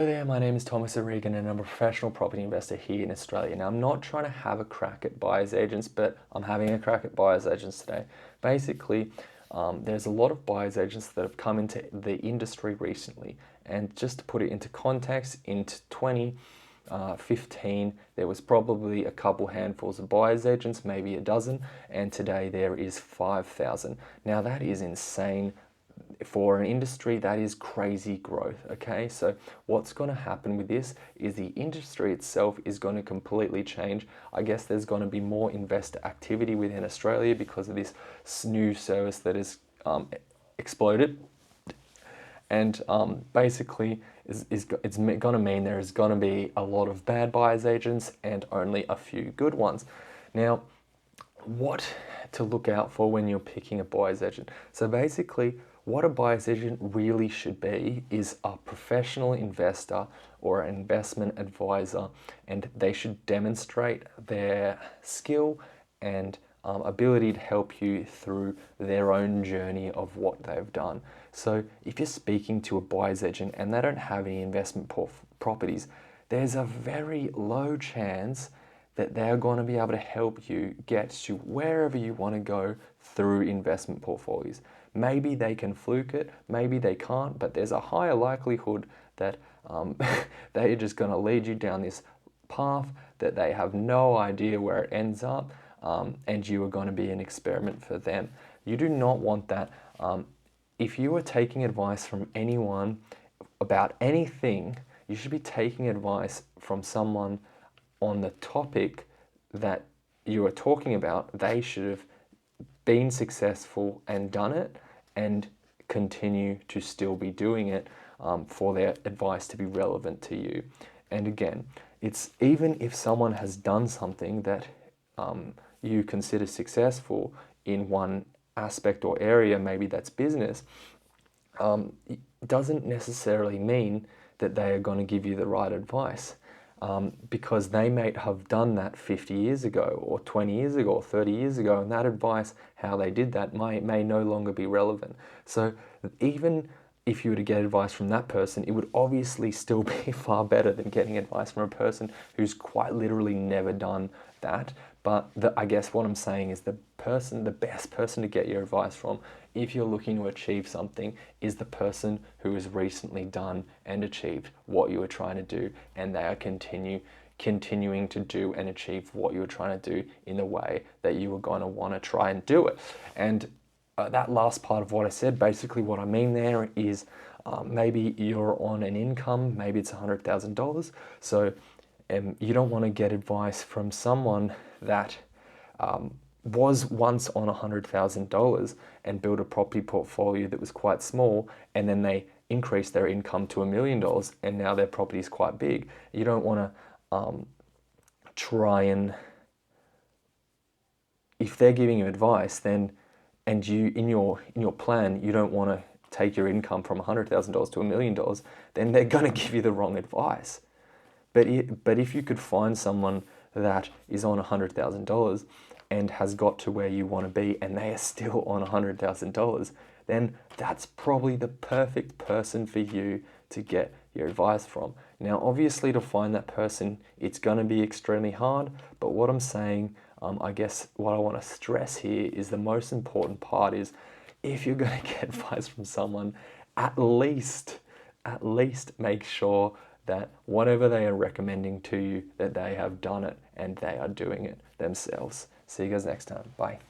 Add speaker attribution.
Speaker 1: Hello there, my name is Thomas O'Regan and I'm a professional property investor here in Australia. Now, I'm not trying to have a crack at buyer's agents, but I'm having a crack at buyer's agents today. Basically, there's a lot of buyer's agents that have come into the industry recently. And just to put it into context, into 2015, there was probably a couple handfuls of buyer's agents, maybe a dozen, and today there is 5,000. Now, that is insane. For an industry, that is crazy growth. Okay, so what's going to happen with this is the industry itself is going to completely change. I guess there's going to be more investor activity within Australia because of this new service that has exploded. And basically, it's going to mean there is going to be a lot of bad buyers agents and only a few good ones. Now, what to look out for when you're picking a buyer's agent? So basically, what a buyer's agent really should be is a professional investor or an investment advisor, and they should demonstrate their skill and ability to help you through their own journey of what they've done. So if you're speaking to a buyer's agent and they don't have any investment properties, there's a very low chance that they're going to be able to help you get to wherever you want to go through investment portfolios. Maybe they can fluke it, maybe they can't, but there's a higher likelihood that they're just going to lead you down this path that they have no idea where it ends up, and you are going to be an experiment for them. You do not want that. If you are taking advice from anyone about anything, you should be taking advice from someone on the topic that you are talking about. They should have been successful and done it and continue to still be doing it for their advice to be relevant to you. And again, it's even if someone has done something that you consider successful in one aspect or area, maybe that's business, it doesn't necessarily mean that they are going to give you the right advice. Because they may have done that 50 years ago or 20 years ago or 30 years ago, and that advice, how they did that, may no longer be relevant. So even if you were to get advice from that person, it would obviously still be far better than getting advice from a person who's quite literally never done that. But I guess what I'm saying is the best person to get your advice from, if you're looking to achieve something, is the person who has recently done and achieved what you were trying to do, and they are continuing to do and achieve what you were trying to do in the way that you were going to want to try and do it. And that last part of what I said, basically what I mean there is maybe you're on an income, maybe it's $100,000. So you don't want to get advice from someone that was once on $100,000 and built a property portfolio that was quite small, and then they increased their income to $1 million and now their property is quite big. You don't want to try and, if they're giving you advice, then and you in your plan you don't want to take your income from $100,000 to $1 million, then they're going to give you the wrong advice. But if you could find someone that is on $100,000 and has got to where you want to be and they are still on $100,000, then that's probably the perfect person for you to get your advice from. Now, obviously, to find that person, it's going to be extremely hard, but what I'm saying, I guess what I want to stress here is the most important part is, if you're going to get advice from someone, at least make sure that whatever they are recommending to you, that they have done it and they are doing it themselves. See you guys next time. Bye.